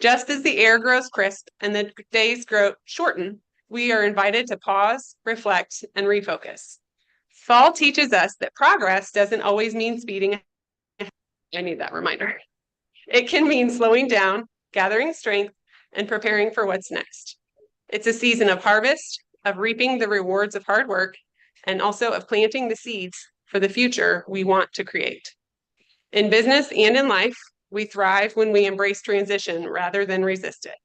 Just as the air grows crisp and the days grow shorten, we are invited to pause, reflect, and refocus. Fall teaches us that progress doesn't always mean speeding. I need that reminder. It can mean slowing down, gathering strength, and preparing for what's next. It's a season of harvest, of reaping the rewards of hard work, and also of planting the seeds for the future we want to create. In business and in life, we thrive when we embrace transition rather than resist it.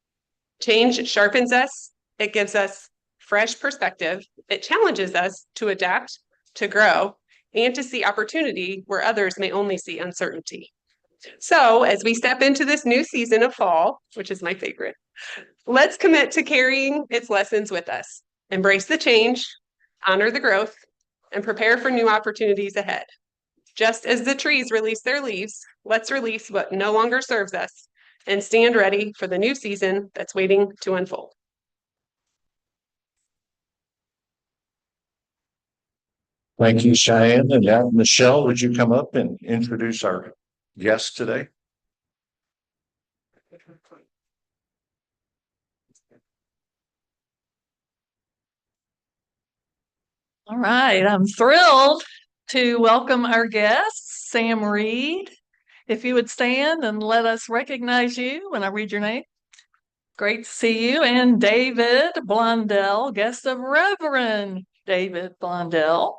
Change sharpens us, it gives us fresh perspective, it challenges us to adapt, to grow, and to see opportunity where others may only see uncertainty. So, as we step into this new season of fall, which is my favorite, let's commit to carrying its lessons with us. Embrace the change, honor the growth, and prepare for new opportunities ahead. Just as the trees release their leaves, let's release what no longer serves us and stand ready for the new season that's waiting to unfold. Thank you, Cheyenne. And now, Michelle, would you come up and introduce our guest today? All right, I'm thrilled to welcome our guest, Sam Reed. If you would stand and let us recognize you when I read your name. Great to see you. And David Blondell, guest of Reverend David Blondell.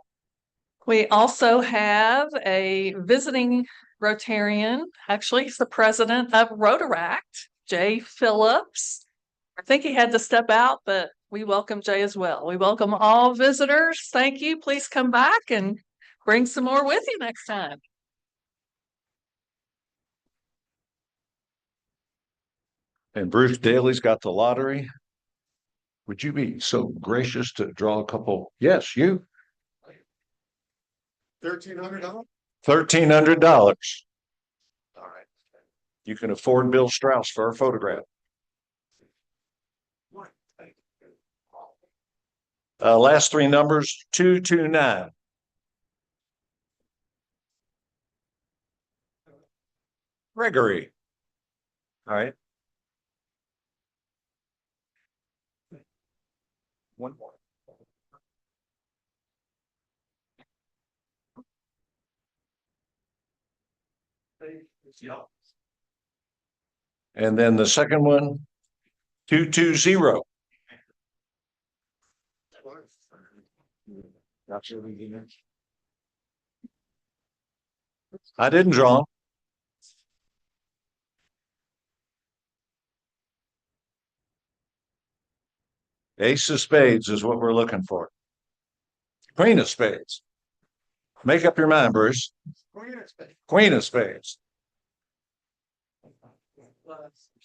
We also have a visiting Rotarian. Actually, he's the president of Rotaract, Jay Phillips. I think he had to step out, but we welcome Jay as well. We welcome all visitors. Thank you. Please come back and bring some more with you next time. And Bruce Daly's got the lottery. Would you be so gracious to draw a couple? Yes, you. $1,300. $1,300. All right. You can afford Bill Strauss for a photograph. Last three numbers, 229. Gregory. All right. One more. And then the second one, 220. I didn't draw. Ace of spades is what we're looking for. Queen of spades. Make up your mind, Bruce. Queen of spades.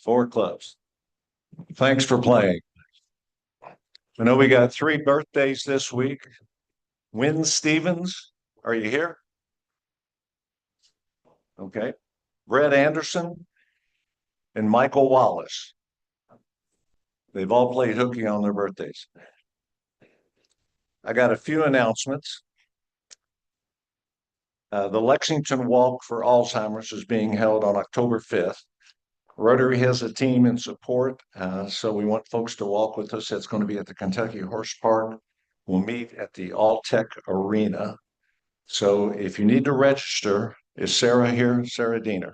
4 clubs. Thanks for playing. I know we got 3 birthdays this week. Wynn Stevens, are you here? Okay. Brett Anderson and Michael Wallace. They've all played hooky on their birthdays. I got a few announcements. The Lexington Walk for Alzheimer's is being held on October 5th. Rotary has a team in support, so we want folks to walk with us. It's going to be at the Kentucky Horse Park. We'll meet at the All-Tech Arena. So if you need to register, is Sarah here? Sarah Diener.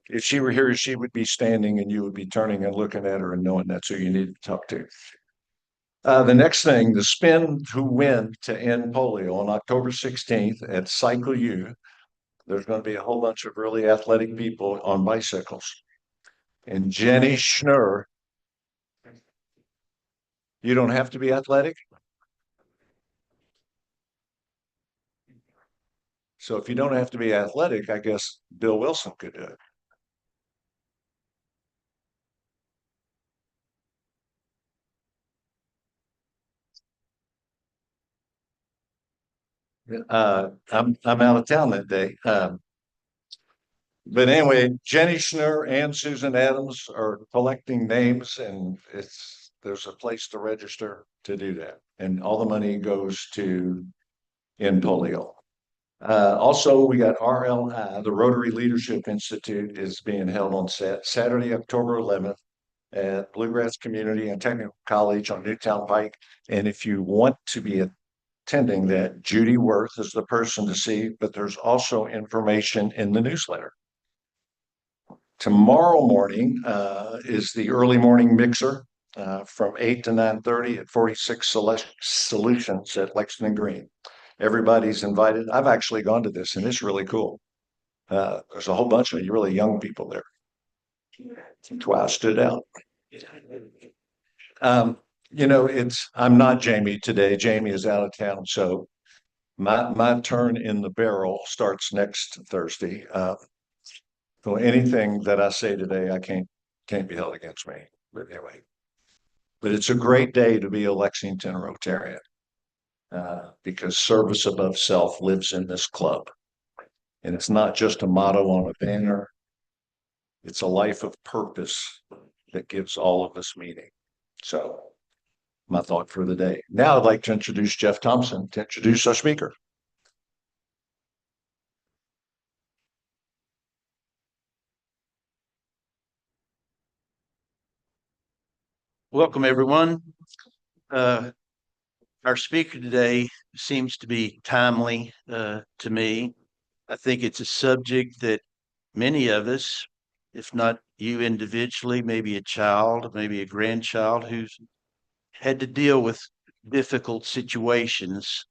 If she were here, she would be standing and you would be turning and looking at her and knowing that's who you need to talk to. The next thing, the Spin to Win to End Polio on October 16th at Cycle U. There's going to be a whole bunch of really athletic people on bicycles. And Jenny Schnurr, you don't have to be athletic. So if you don't have to be athletic, I guess Bill Wilson could do it. I'm out of town that day. But anyway, Jenny Schnurr and Susan Adams are collecting names, and there's a place to register to do that. And all the money goes to End Polio. Also, we got RLI, the Rotary Leadership Institute, is being held on Saturday, October 11th at Bluegrass Community and Technical College on Newtown Pike. And if you want to be attending that, Judy Worth is the person to see, but there's also information in the newsletter. Tomorrow morning is the early morning mixer from 8 to 9:30 at 46 Solutions at Lexington Green. Everybody's invited. I've actually gone to this and it's really cool. There's a whole bunch of really young people there. That's why I stood out. I'm not Jamie today. Jamie is out of town. So my turn in the barrel starts next Thursday. So anything that I say today, I can't be held against me. But anyway, but it's a great day to be a Lexington Rotarian because service above self lives in this club. And it's not just a motto on a banner. It's a life of purpose that gives all of us meaning. So my thought for the day. Now I'd like to introduce Jeff Thompson to introduce our speaker. Welcome, everyone. Our speaker today seems to be timely to me. I think it's a subject that many of us, if not you individually, maybe a child, maybe a grandchild who's had to deal with difficult situations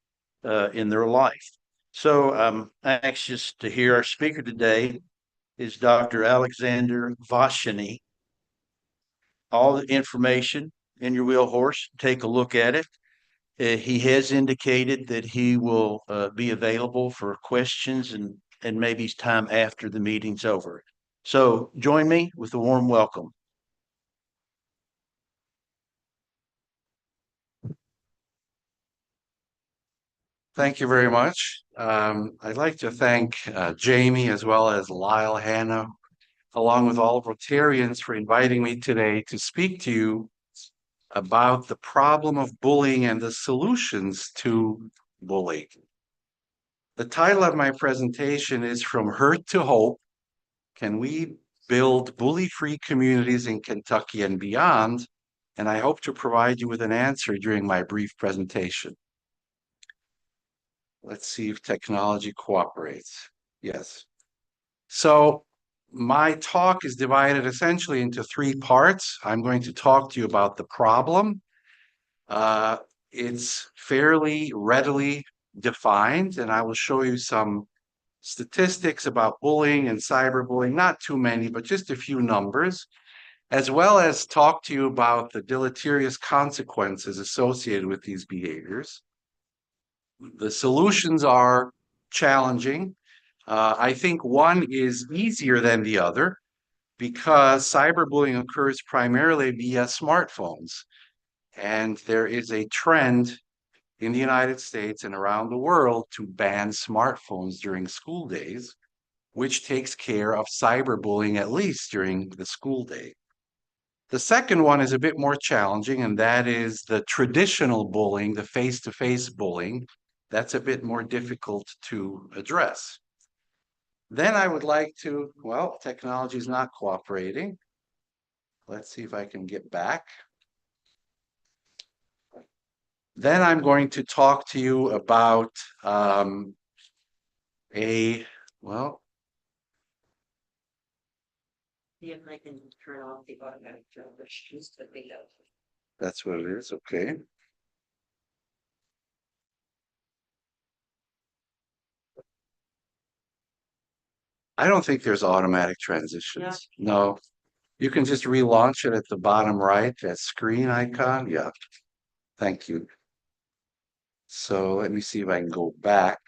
in their life. So I'm anxious to hear our speaker today is Dr. Alexander Vashani. All the information in your wheel horse, take a look at it. He has indicated that he will be available for questions and maybe time after the meeting's over. So join me with a warm welcome. Thank you very much. I'd like to thank Jamie as well as Lyle Hannah, along with all Rotarians, for inviting me today to speak to you about the problem of bullying and the solutions to bullying. The title of my presentation is From Hurt to Hope: Can We Build Bully-Free Communities in Kentucky and Beyond? And I hope to provide you with an answer during my brief presentation. Let's see if technology cooperates. Yes. So my talk is divided essentially into three parts. I'm going to talk to you about the problem. It's fairly readily defined, and I will show you some statistics about bullying and cyberbullying, not too many, but just a few numbers, as well as talk to you about the deleterious consequences associated with these behaviors. The solutions are challenging. I think one is easier than the other because cyberbullying occurs primarily via smartphones. And there is a trend in the United States and around the world to ban smartphones during school days, which takes care of cyberbullying at least during the school day. The second one is a bit more challenging, and that is the traditional bullying, the face-to-face bullying. That's a bit more difficult to address. Then I would like to, well, technology is not cooperating. Let's see if I can get back. Then I'm going to talk to you about well. See if I can turn off the automatic transitions to the That's what it is, okay. I don't think there's automatic transitions. No, you can just relaunch it at the bottom right, that screen icon. Yeah, thank you. So let me see if I can go back.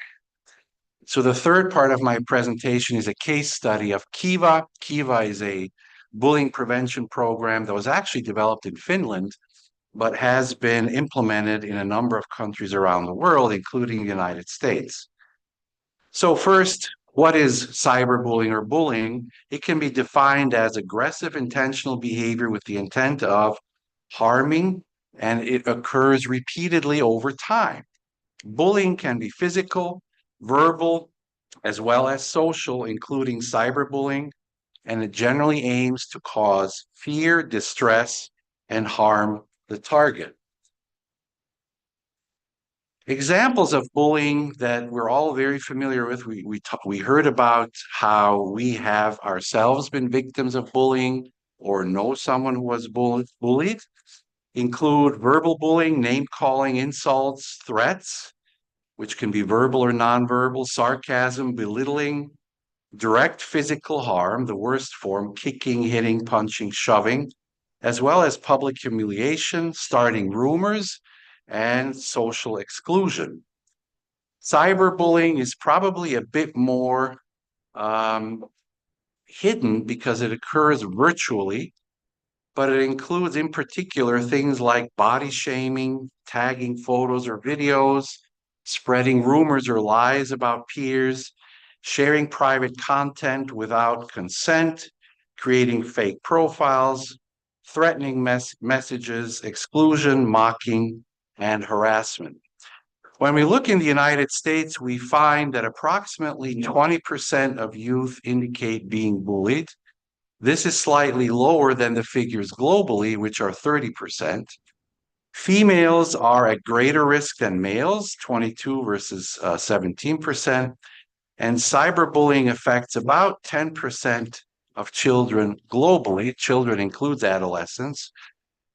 So the third part of my presentation is a case study of Kiva. Kiva is a bullying prevention program that was actually developed in Finland, but has been implemented in a number of countries around the world, including the United States. So first, what is cyberbullying or bullying? It can be defined as aggressive intentional behavior with the intent of harming, and it occurs repeatedly over time. Bullying can be physical, verbal, as well as social, including cyberbullying, and it generally aims to cause fear, distress, and harm the target. Examples of bullying that we're all very familiar with, we heard about how we have ourselves been victims of bullying or know someone who was bullied, include verbal bullying, name calling, insults, threats, which can be verbal or nonverbal, sarcasm, belittling, direct physical harm, the worst form, kicking, hitting, punching, shoving, as well as public humiliation, starting rumors, and social exclusion. Cyberbullying is probably a bit more hidden because it occurs virtually, but it includes in particular things like body shaming, tagging photos or videos, spreading rumors or lies about peers, sharing private content without consent, creating fake profiles, threatening messages, exclusion, mocking, and harassment. When we look in the United States, we find that approximately 20% of youth indicate being bullied. This is slightly lower than the figures globally, which are 30%. Females are at greater risk than males, 22 versus 17%. And cyberbullying affects about 10% of children globally. Children includes adolescents,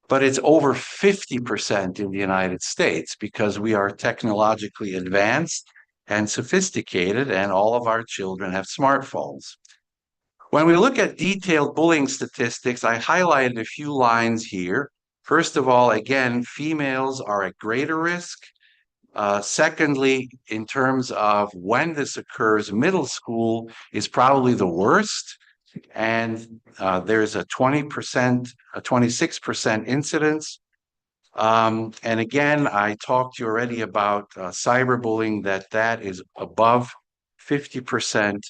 but it's over 50% in the United States because we are technologically advanced and sophisticated, and all of our children have smartphones. When we look at detailed bullying statistics, I highlighted a few lines here. First of all, again, females are at greater risk. Secondly, in terms of when this occurs, middle school is probably the worst. And there's a 20%, a 26% incidence. And again, I talked to you already about cyberbullying, that is above 50%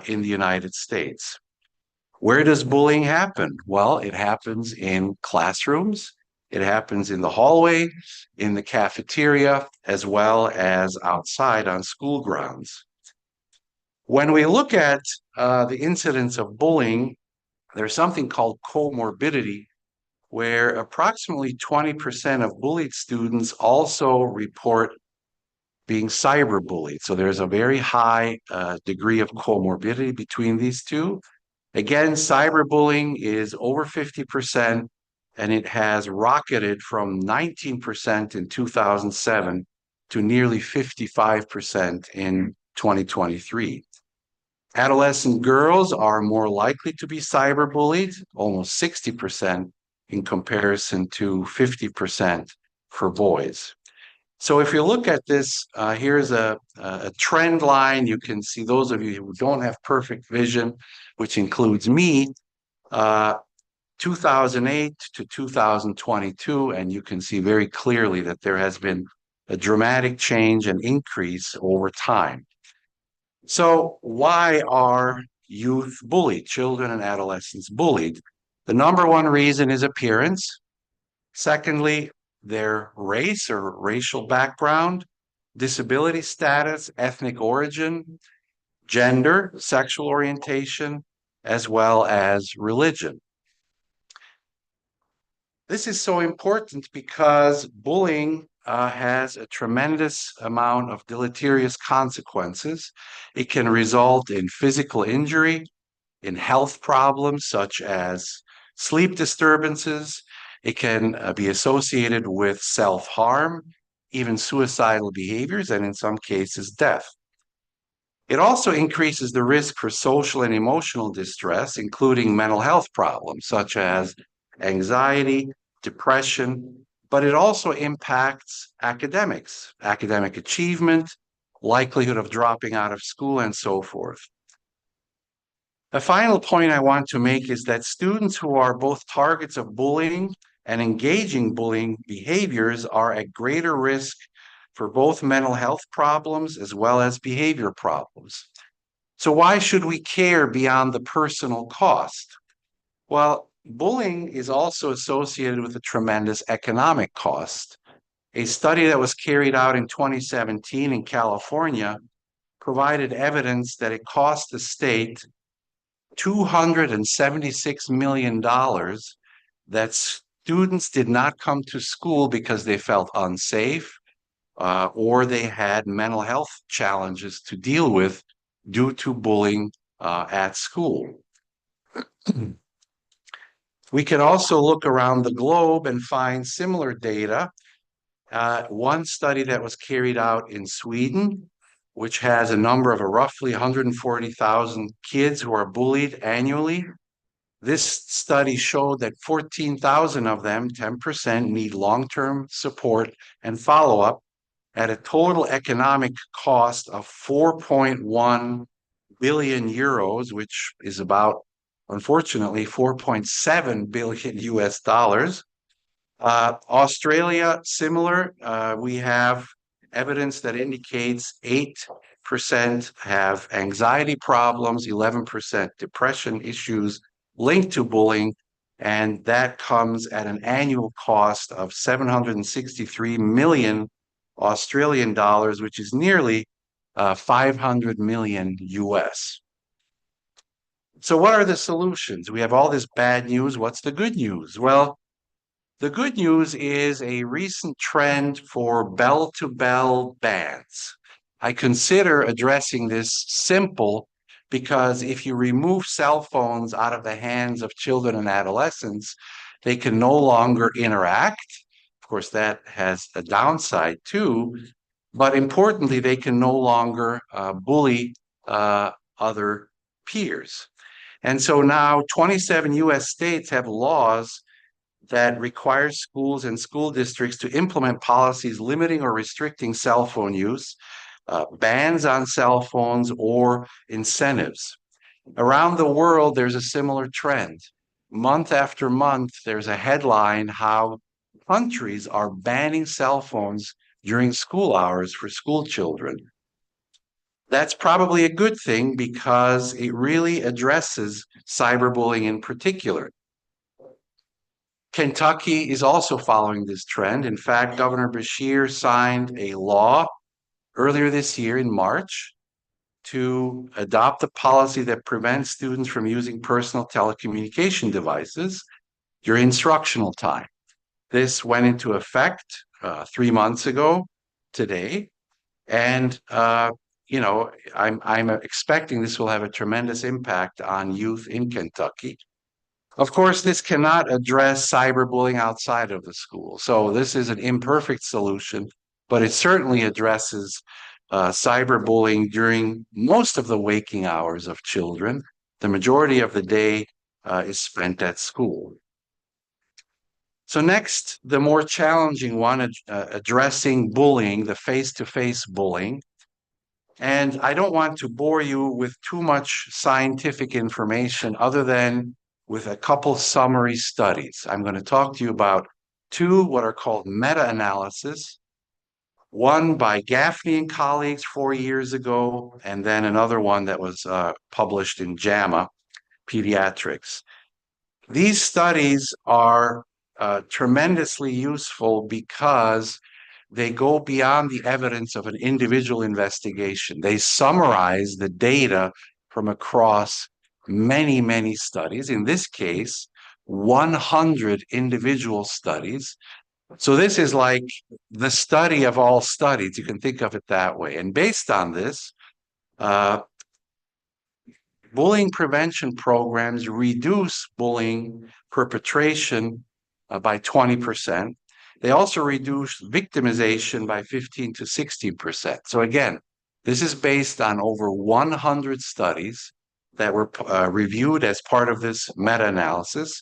in the United States. Where does bullying happen? Well, it happens in classrooms, it happens in the hallway, in the cafeteria, as well as outside on school grounds. When we look at the incidence of bullying, there's something called comorbidity, where approximately 20% of bullied students also report being cyberbullied. So there's a very high degree of comorbidity between these two. Again, cyberbullying is over 50%, and it has rocketed from 19% in 2007 to nearly 55% in 2023. Adolescent girls are more likely to be cyberbullied, almost 60% in comparison to 50% for boys. So if you look at this, here's a trend line. You can see, those of you who don't have perfect vision, which includes me, 2008 to 2022, and you can see very clearly that there has been a dramatic change and increase over time. So why are youth bullied, children and adolescents bullied? The number one reason is appearance. Secondly, their race or racial background, disability status, ethnic origin, gender, sexual orientation, as well as religion. This is so important because bullying has a tremendous amount of deleterious consequences. It can result in physical injury, in health problems such as sleep disturbances. It can be associated with self-harm, even suicidal behaviors, and in some cases, death. It also increases the risk for social and emotional distress, including mental health problems such as anxiety, depression, but it also impacts academics, academic achievement, likelihood of dropping out of school, and so forth. The final point I want to make is that students who are both targets of bullying and engaging bullying behaviors are at greater risk for both mental health problems as well as behavior problems. So why should we care beyond the personal cost? Well, bullying is also associated with a tremendous economic cost. A study that was carried out in 2017 in California provided evidence that it cost the state $276 million that students did not come to school because they felt unsafe or they had mental health challenges to deal with due to bullying at school. We can also look around the globe and find similar data. One study that was carried out in Sweden, which has a number of roughly 140,000 kids who are bullied annually. This study showed that 14,000 of them, 10%, need long-term support and follow-up at a total economic cost of 4.1 billion euros, which is about, unfortunately, 4.7 billion US dollars. Australia, similar. We have evidence that indicates 8% have anxiety problems, 11% depression issues linked to bullying, and that comes at an annual cost of 763 million Australian dollars, which is nearly 500 million US. So what are the solutions? We have all this bad news. What's the good news? Well, the good news is a recent trend for bell-to-bell bans. I consider addressing this simple because if you remove cell phones out of the hands of children and adolescents, they can no longer interact. Of course, that has a downside too, but importantly, they can no longer bully other peers. And so now 27 US states have laws that requires schools and school districts to implement policies limiting or restricting cell phone use, bans on cell phones, or incentives. Around the world, there's a similar trend. Month after month, there's a headline how countries are banning cell phones during school hours for school children. That's probably a good thing because it really addresses cyberbullying in particular. Kentucky is also following this trend. In fact, Governor Beshear signed a law earlier this year in March to adopt a policy that prevents students from using personal telecommunication devices during instructional time. This went into effect 3 months ago today, and I'm expecting this will have a tremendous impact on youth in Kentucky. Of course, this cannot address cyberbullying outside of the school. So this is an imperfect solution, but it certainly addresses cyberbullying during most of the waking hours of children. The majority of the day is spent at school. So next, the more challenging one, addressing bullying, the face-to-face bullying. And I don't want to bore you with too much scientific information other than with a couple summary studies. I'm going to talk to you about two what are called meta-analysis, one by Gaffney and colleagues 4 years ago, and then another one that was published in JAMA Pediatrics. These studies are tremendously useful because they go beyond the evidence of an individual investigation. They summarize the data from across many, many studies. In this case, 100 individual studies. So this is like the study of all studies. You can think of it that way. And based on this, bullying prevention programs reduce bullying perpetration by 20%. They also reduce victimization by 15 to 16%. So again, this is based on over 100 studies that were reviewed as part of this meta-analysis.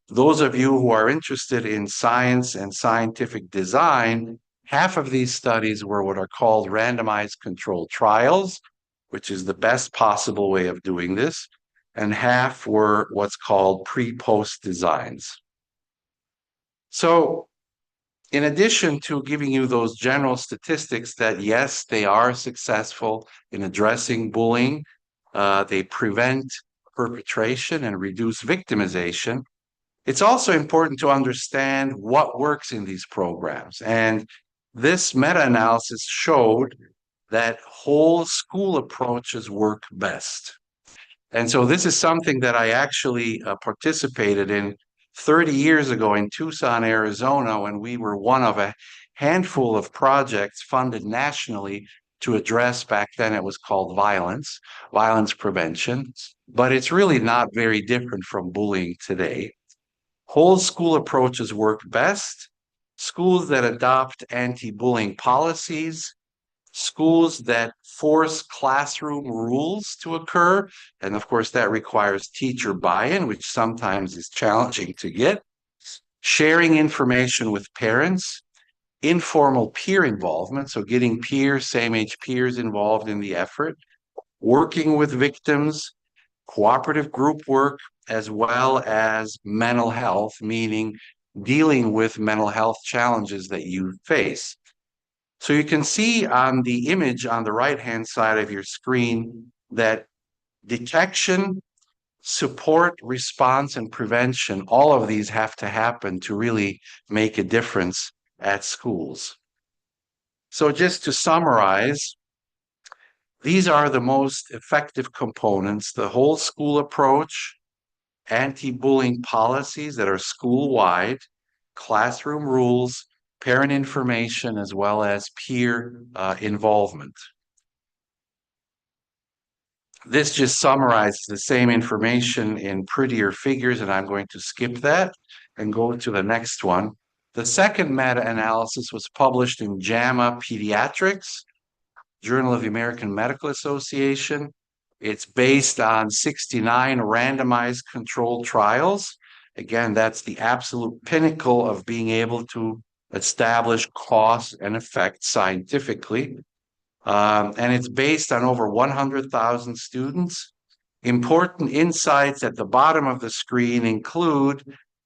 Those of you who are interested in science and scientific design, half of these studies were what are called randomized controlled trials, which is the best possible way of doing this, and half were what's called pre-post designs. So in addition to giving you those general statistics that yes, they are successful in addressing bullying, they prevent perpetration and reduce victimization, it's also important to understand what works in these programs. And this meta-analysis showed that whole school approaches work best. And so this is something that I actually participated in 30 years ago in Tucson, Arizona, when we were one of a handful of projects funded nationally to address, back then it was called violence prevention, but it's really not very different from bullying today. Whole school approaches work best. Schools that adopt anti-bullying policies, schools that force classroom rules to occur, and of course that requires teacher buy-in, which sometimes is challenging to get, sharing information with parents, informal peer involvement, so getting peers, same age peers involved in the effort, working with victims, cooperative group work, as well as mental health, meaning dealing with mental health challenges that you face. So you can see on the image on the right-hand side of your screen that detection, support, response, and prevention, all of these have to happen to really make a difference at schools. So just to summarize, these are the most effective components: the whole school approach, anti-bullying policies that are school-wide, classroom rules, parent information, as well as peer involvement. This just summarizes the same information in prettier figures, and I'm going to skip that and go to the next one. The second meta-analysis was published in JAMA Pediatrics, Journal of the American Medical Association. It's based on 69 randomized controlled trials. Again, that's the absolute pinnacle of being able to establish cause and effect scientifically. And it's based on over 100,000 students. Important insights at the bottom of the screen include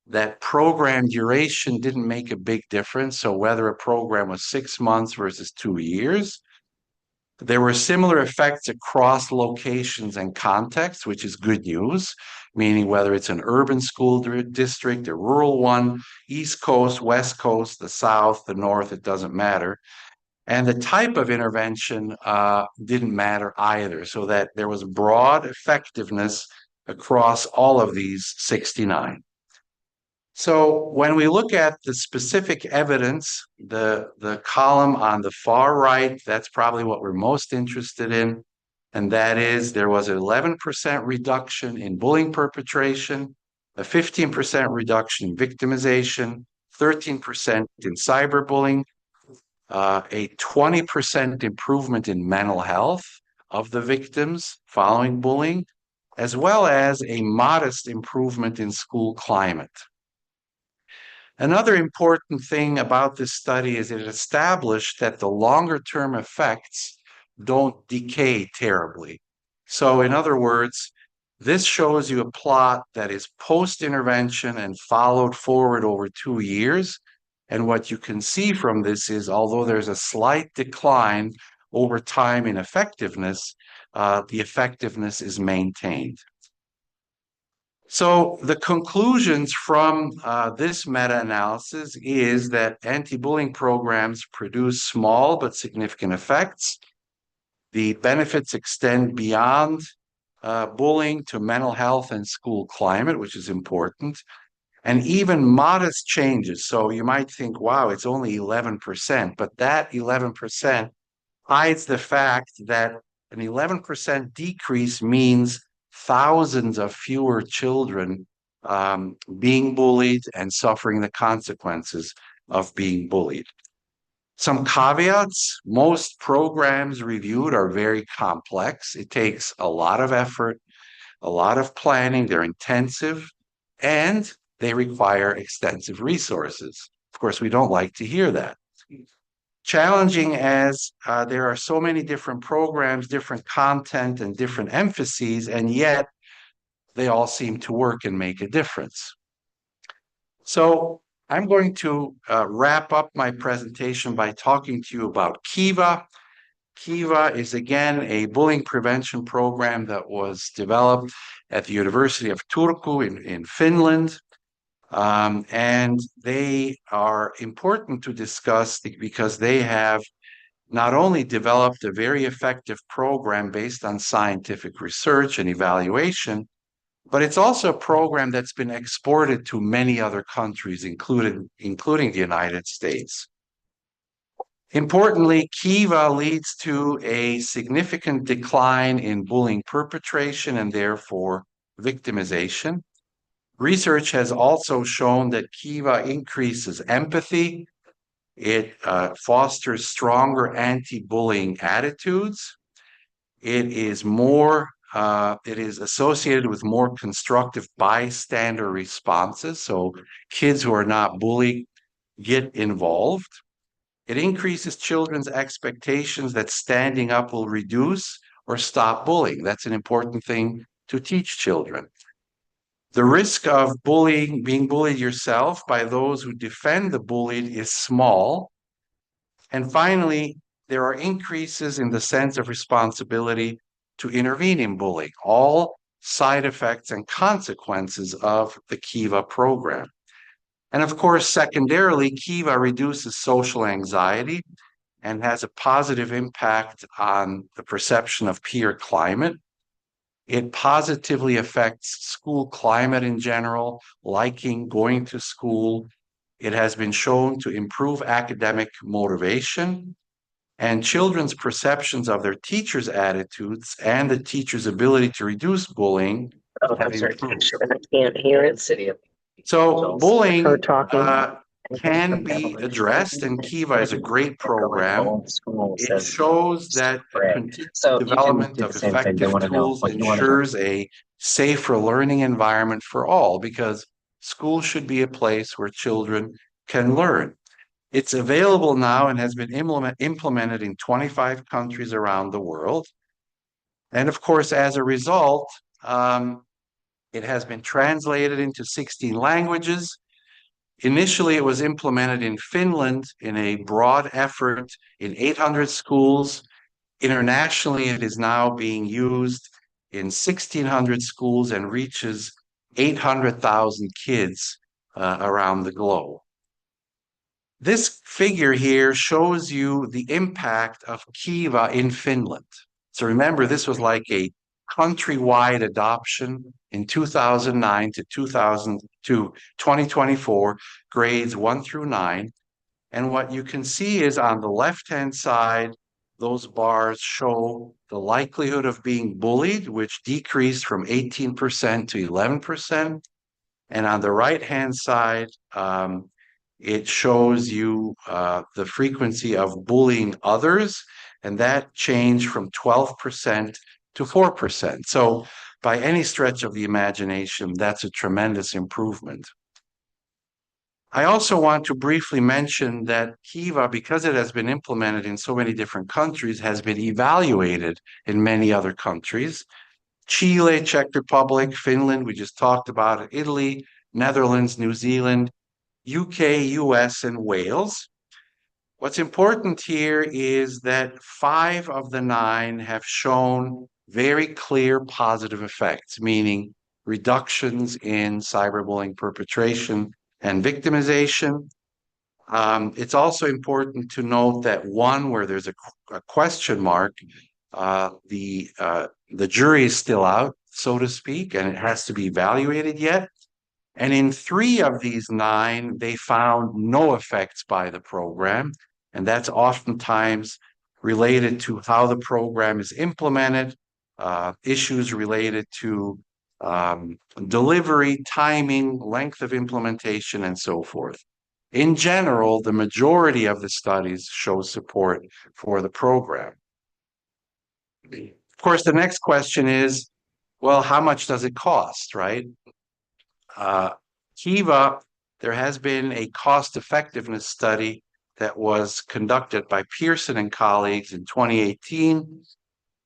that program duration didn't make a big difference. So whether a program was 6 months versus 2 years, there were similar effects across locations and contexts, which is good news, meaning whether it's an urban school district, a rural one, East Coast, West Coast, the South, the North, it doesn't matter. And the type of intervention didn't matter either, so that there was broad effectiveness across all of these 69. So when we look at the specific evidence, the column on the far right, that's probably what we're most interested in. And that is there was an 11% reduction in bullying perpetration, a 15% reduction in victimization, 13% in cyberbullying, a 20% improvement in mental health of the victims following bullying, as well as a modest improvement in school climate. Another important thing about this study is it established that the longer-term effects don't decay terribly. So in other words, this shows you a plot that is post-intervention and followed forward over 2 years. And what you can see from this is, although there's a slight decline over time in effectiveness, the effectiveness is maintained. So the conclusions from this meta-analysis is that anti-bullying programs produce small but significant effects. The benefits extend beyond bullying to mental health and school climate, which is important, and even modest changes. So you might think, wow, it's only 11%, but that 11% hides the fact that an 11% decrease means thousands of fewer children being bullied and suffering the consequences of being bullied. Some caveats: most programs reviewed are very complex. It takes a lot of effort, a lot of planning, they're intensive, and they require extensive resources. Of course, we don't like to hear that. Challenging as there are so many different programs, different content, and different emphases, and yet they all seem to work and make a difference. So I'm going to wrap up my presentation by talking to you about Kiva. Kiva is, again, a bullying prevention program that was developed at the University of Turku in Finland. And they are important to discuss because they have not only developed a very effective program based on scientific research and evaluation, but it's also a program that's been exported to many other countries, including the United States. Importantly, Kiva leads to a significant decline in bullying perpetration and therefore victimization. Research has also shown that Kiva increases empathy. It fosters stronger anti-bullying attitudes. It is associated with more constructive bystander responses. So kids who are not bullied get involved. It increases children's expectations that standing up will reduce or stop bullying. That's an important thing to teach children. The risk of being bullied yourself by those who defend the bullied is small. And finally, there are increases in the sense of responsibility to intervene in bullying, all side effects and consequences of the Kiva program. And of course, secondarily, Kiva reduces social anxiety and has a positive impact on the perception of peer climate. It positively affects school climate in general, liking going to school. It has been shown to improve academic motivation, and children's perceptions of their teachers' attitudes and the teacher's ability to reduce bullying have improved. I can't hear it. City of. So bullying Her talking. can be addressed, and Kiva is a great program. It shows that a continued development of effective tools ensures a safer learning environment for all, because school should be a place where children can learn. It's available now and has been implemented in 25 countries around the world. And of course, as a result, it has been translated into 16 languages. Initially, it was implemented in Finland in a broad effort in 800 schools. Internationally, it is now being used in 1,600 schools and reaches 800,000 kids around the globe. This figure here shows you the impact of Kiva in Finland. So remember, this was like a countrywide adoption in 2009 to 2024, grades 1 through 9. And what you can see is on the left-hand side, those bars show the likelihood of being bullied, which decreased from 18% to 11%. And on the right-hand side, it shows you the frequency of bullying others, and that changed from 12% to 4%. So by any stretch of the imagination, that's a tremendous improvement. I also want to briefly mention that Kiva, because it has been implemented in so many different countries, has been evaluated in many other countries. Chile, Czech Republic, Finland, we just talked about it, Italy, Netherlands, New Zealand, UK, US, and Wales. What's important here is that 5 of the 9 have shown very clear positive effects, meaning reductions in cyberbullying perpetration and victimization. It's also important to note that one where there's a question mark, the jury is still out, so to speak, and it has to be evaluated yet. And in 3 of these 9, they found no effects by the program. And that's oftentimes related to how the program is implemented, issues related to delivery, timing, length of implementation, and so forth. In general, the majority of the studies show support for the program. Of course, the next question is, well, how much does it cost, right? Kiva, there has been a cost effectiveness study that was conducted by Pearson and colleagues in 2018.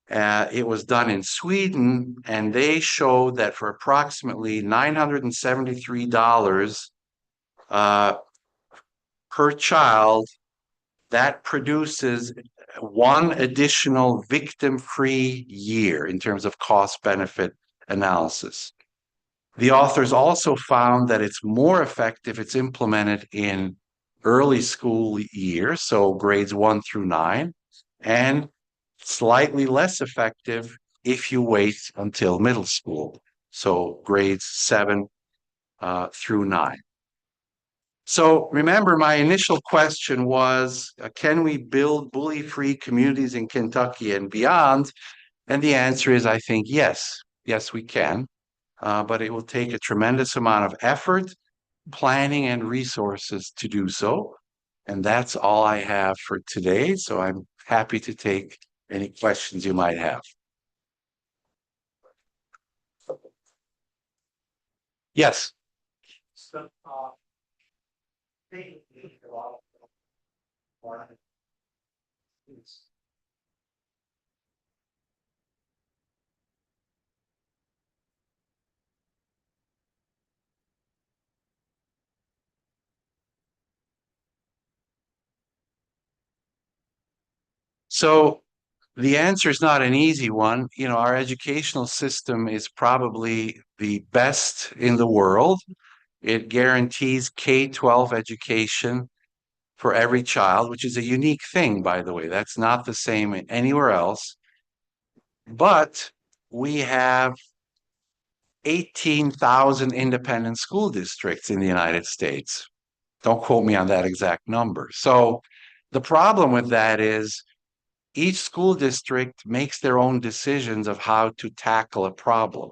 It was done in Sweden, and they showed that for approximately $973 per child, that produces 1 additional victim-free year in terms of cost-benefit analysis. The authors also found that it's more effective if it's implemented in early school years, so grades 1 through 9. and slightly less effective if you wait until middle school. So grades 7 through 9. So remember, my initial question was, can we build bully-free communities in Kentucky and beyond? And the answer is, I think, yes. Yes, we can. But it will take a tremendous amount of effort, planning, and resources to do so. And that's all I have for today. So I'm happy to take any questions you might have. Yes. So, So the answer is not an easy one. You know, our educational system is probably the best in the world. It guarantees K-12 education for every child, which is a unique thing, by the way. That's not the same anywhere else. But we have 18,000 independent school districts in the United States. Don't quote me on that exact number. So the problem with that is each school district makes their own decisions of how to tackle a problem.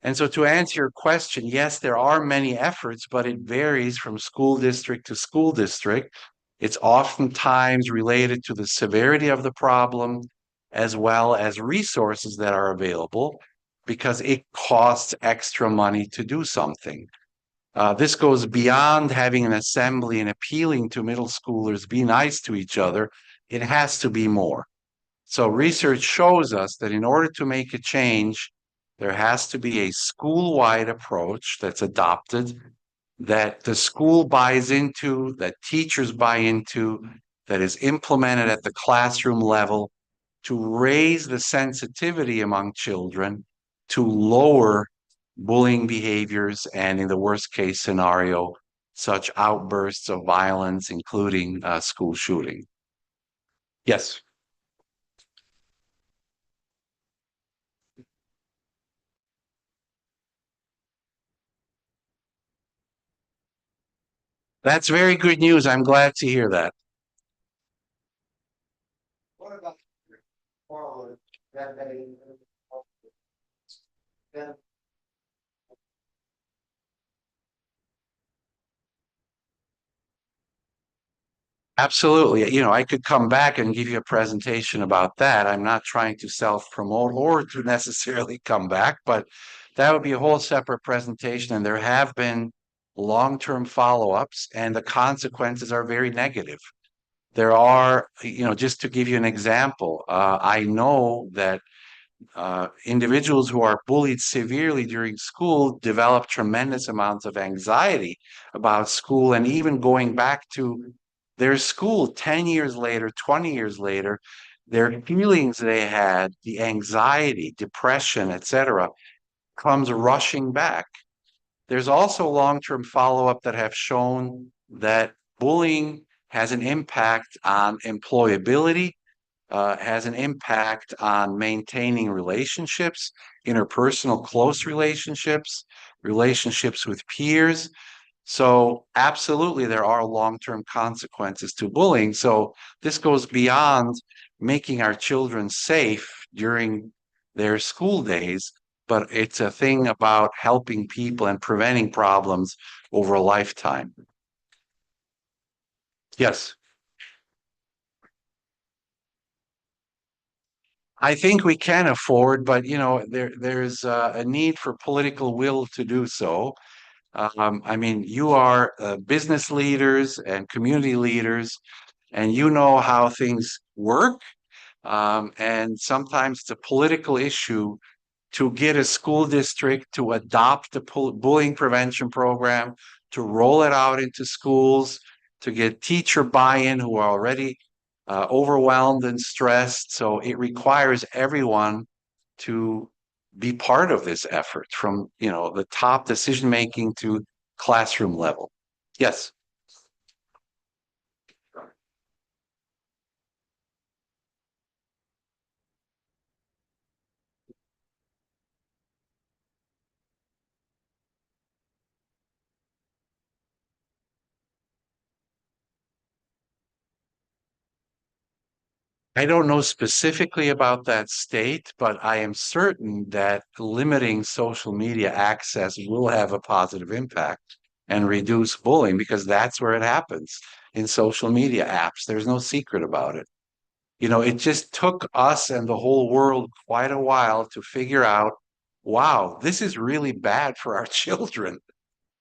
And so to answer your question, yes, there are many efforts, but it varies from school district to school district. It's oftentimes related to the severity of the problem as well as resources that are available because it costs extra money to do something. This goes beyond having an assembly and appealing to middle schoolers, be nice to each other. It has to be more. So research shows us that in order to make a change, there has to be a school-wide approach that's adopted, that the school buys into, that teachers buy into, that is implemented at the classroom level to raise the sensitivity among children to lower bullying behaviors and, in the worst case scenario, such outbursts of violence, including school shooting. Yes. That's very good news. I'm glad to hear that. What about forward that then absolutely. You know, I could come back and give you a presentation about that. I'm not trying to self-promote or to necessarily come back, but that would be a whole separate presentation. And there have been long-term follow-ups, and the consequences are very negative. There are, you know, just to give you an example, I know that individuals who are bullied severely during school develop tremendous amounts of anxiety about school and even going back to their school 10 years later, 20 years later, their feelings they had, the anxiety, depression, etc., comes rushing back. There's also long-term follow-up that have shown that bullying has an impact on employability, has an impact on maintaining relationships, interpersonal close relationships, relationships with peers. So absolutely, there are long-term consequences to bullying. So this goes beyond making our children safe during their school days, but it's a thing about helping people and preventing problems over a lifetime. Yes. I think we can afford, but you know, there's a need for political will to do so. I mean, you are business leaders and community leaders, and you know how things work. And sometimes it's a political issue to get a school district to adopt the bullying prevention program, to roll it out into schools, to get teacher buy-in who are already overwhelmed and stressed. So it requires everyone to be part of this effort from, you know, the top decision making to classroom level. Yes. I don't know specifically about that state, but I am certain that limiting social media access will have a positive impact and reduce bullying because that's where it happens in social media apps. There's no secret about it. You know, it just took us and the whole world quite a while to figure out, wow, this is really bad for our children.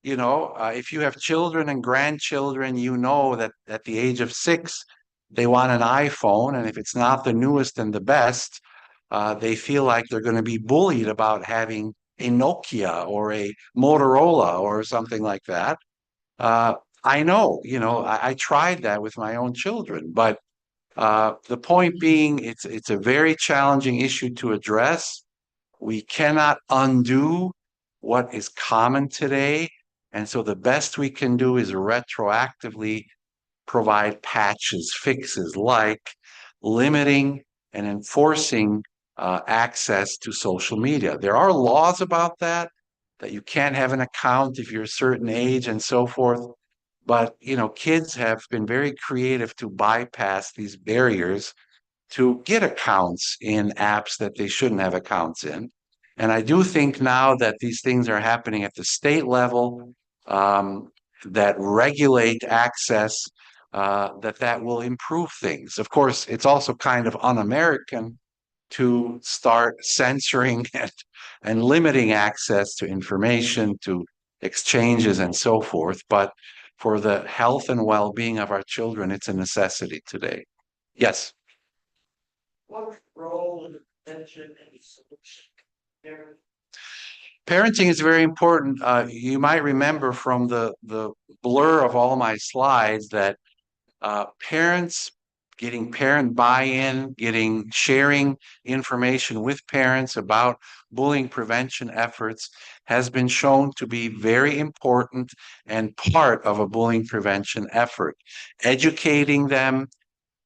You know, if you have children and grandchildren, you know that at the age of 6, they want an iPhone, and if it's not the newest and the best, they feel like they're going to be bullied about having a Nokia or a Motorola or something like that. Uh, I know, you know, I tried that with my own children, but the point being, it's a very challenging issue to address. We cannot undo what is common today. And so the best we can do is retroactively provide patches, fixes like limiting and enforcing access to social media. There are laws about that, that you can't have an account if you're a certain age and so forth. But, you know, kids have been very creative to bypass these barriers to get accounts in apps that they shouldn't have accounts in. And I do think now that these things are happening at the state level, that regulate access, that will improve things. Of course, it's also kind of un-American to start censoring and limiting access to information, to exchanges and so forth. But for the health and well-being of our children, it's a necessity today. Yes. What role is attention and solution there? Parenting is very important. You might remember from the blur of all my slides that parents getting parent buy-in, getting sharing information with parents about bullying prevention efforts has been shown to be very important and part of a bullying prevention effort. Educating them,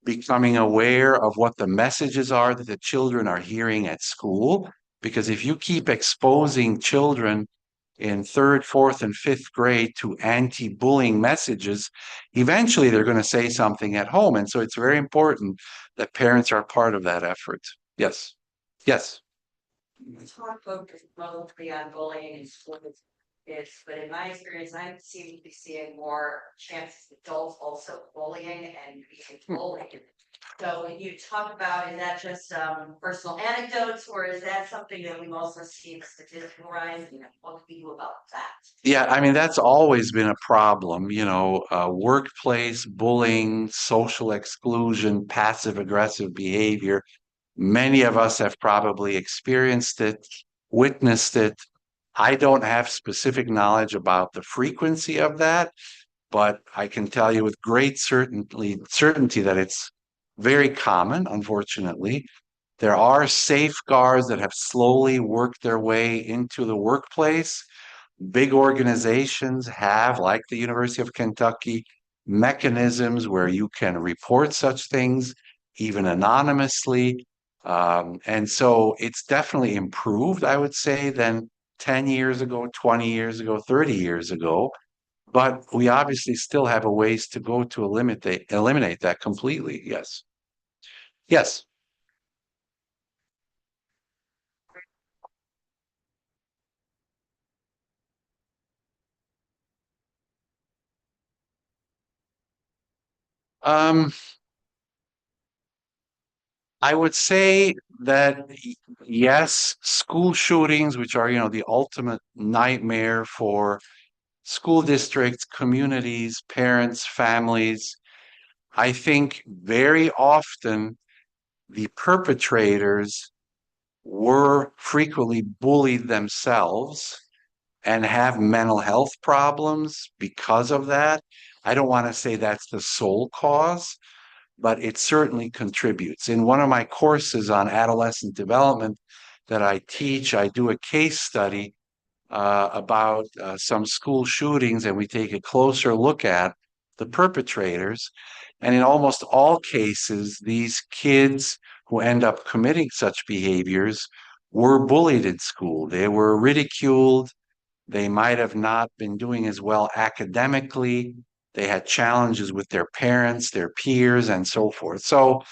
becoming aware of what the messages are that the children are hearing at school. Because if you keep exposing children in third, fourth, and fifth grade to anti-bullying messages, eventually they're going to say something at home. And so it's very important that parents are part of that effort. Yes. Yes. Talk focused mostly on bullying and school kids, but in my experience, I seem to be seeing more chances of adults also bullying and being bullied. So when you talk about, is that just personal anecdotes, or is that something that we've also seen statistical rise? You know, what can we do about that? Yeah, I mean, that's always been a problem, you know, workplace bullying, social exclusion, passive aggressive behavior. Many of us have probably experienced it, witnessed it. I don't have specific knowledge about the frequency of that, but I can tell you with great certainty that it's very common, unfortunately. There are safeguards that have slowly worked their way into the workplace. Big organizations have, like the University of Kentucky, mechanisms where you can report such things, even anonymously. And so it's definitely improved, I would say, than 10 years ago, 20 years ago, 30 years ago. But we obviously still have a ways to go to eliminate that completely. Yes. Yes. Um, I would say that yes, school shootings, which are, you know, the ultimate nightmare for school districts, communities, parents, families. I think very often the perpetrators were frequently bullied themselves and have mental health problems because of that. I don't want to say that's the sole cause, but it certainly contributes. In one of my courses on adolescent development that I teach, I do a case study about some school shootings, and we take a closer look at the perpetrators. And in almost all cases, these kids who end up committing such behaviors were bullied in school. They were ridiculed. They might have not been doing as well academically. They had challenges with their parents, their peers, and so forth. So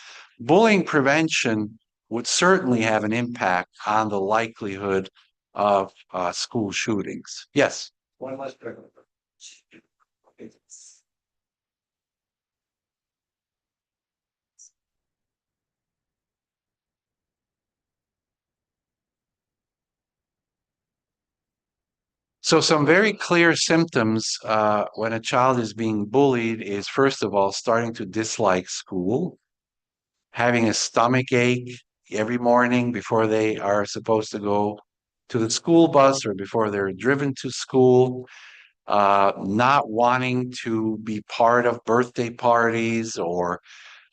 bullying prevention would certainly have an impact on the likelihood of school shootings. Yes. One last question. So some very clear symptoms when a child is being bullied is, first of all, starting to dislike school, having a stomach ache every morning before they are supposed to go to the school bus or before they're driven to school, not wanting to be part of birthday parties or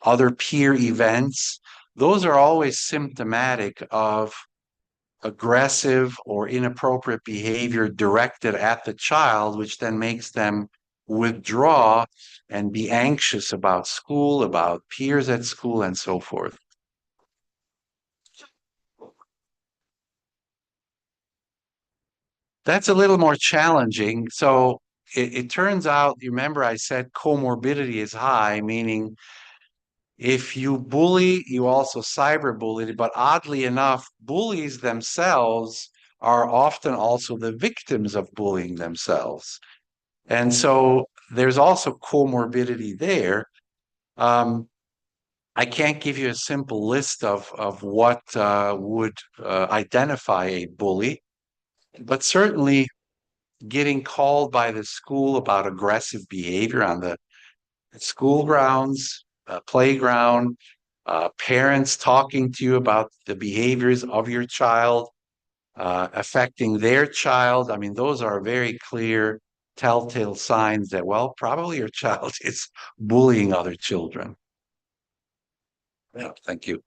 other peer events. Those are always symptomatic of aggressive or inappropriate behavior directed at the child, which then makes them withdraw and be anxious about school, about peers at school, and so forth. That's a little more challenging. So it turns out, you remember I said comorbidity is high, meaning if you bully, you also cyberbully. But oddly enough, bullies themselves are often also the victims of bullying themselves. And so there's also comorbidity there. I can't give you a simple list of what would identify a bully, but certainly getting called by the school about aggressive behavior on the school grounds, playground, parents talking to you about the behaviors of your child, affecting their child. I mean, those are very clear telltale signs that, well, probably your child is bullying other children. Yeah, thank you.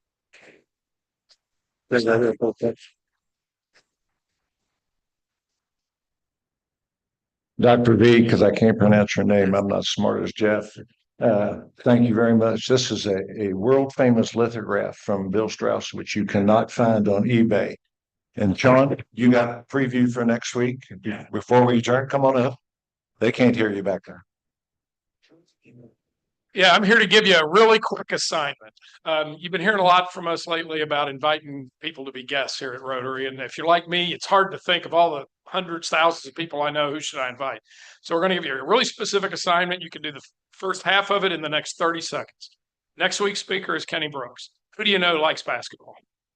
Dr. V, because I can't pronounce your name, I'm not as smart as Jeff. Thank you very much. This is a world famous lithograph from Bill Strauss, which you cannot find on eBay. And Sean, you got a preview for next week? Before we adjourn, come on up. They can't hear you back there. Yeah, I'm here to give you a really quick assignment. You've been hearing a lot from us lately about inviting people to be guests here at Rotary. And if you're like me, it's hard to think of all the hundreds, thousands of people I know. Who should I invite? So we're going to give you a really specific assignment. You can do the first half of it in the next 30 seconds. Next week's speaker is Kenny Brooks. Who do you know likes basketball?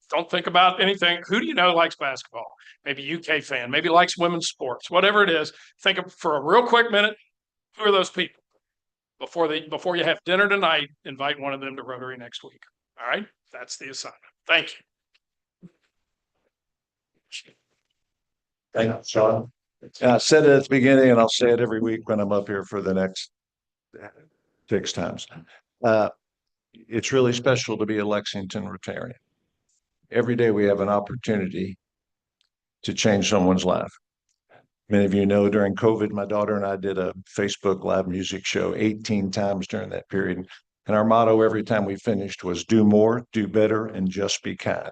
Don't think about anything. Who do you know likes basketball? Maybe UK fan, maybe likes women's sports, whatever it is. Think of for a real quick minute, who are those people? Before you have dinner tonight, invite one of them to Rotary next week. All right, that's the assignment. Thank you. Thank you, Sean. I said it at the beginning, and I'll say it every week when I'm up here for the next 6 times. It's really special to be a Lexington Rotarian. Every day we have an opportunity to change someone's life. Many of you know during COVID, my daughter and I did a Facebook live music show 18 times during that period. And our motto every time we finished was do more, do better, and just be kind.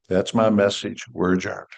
That's my message. We're adjourned.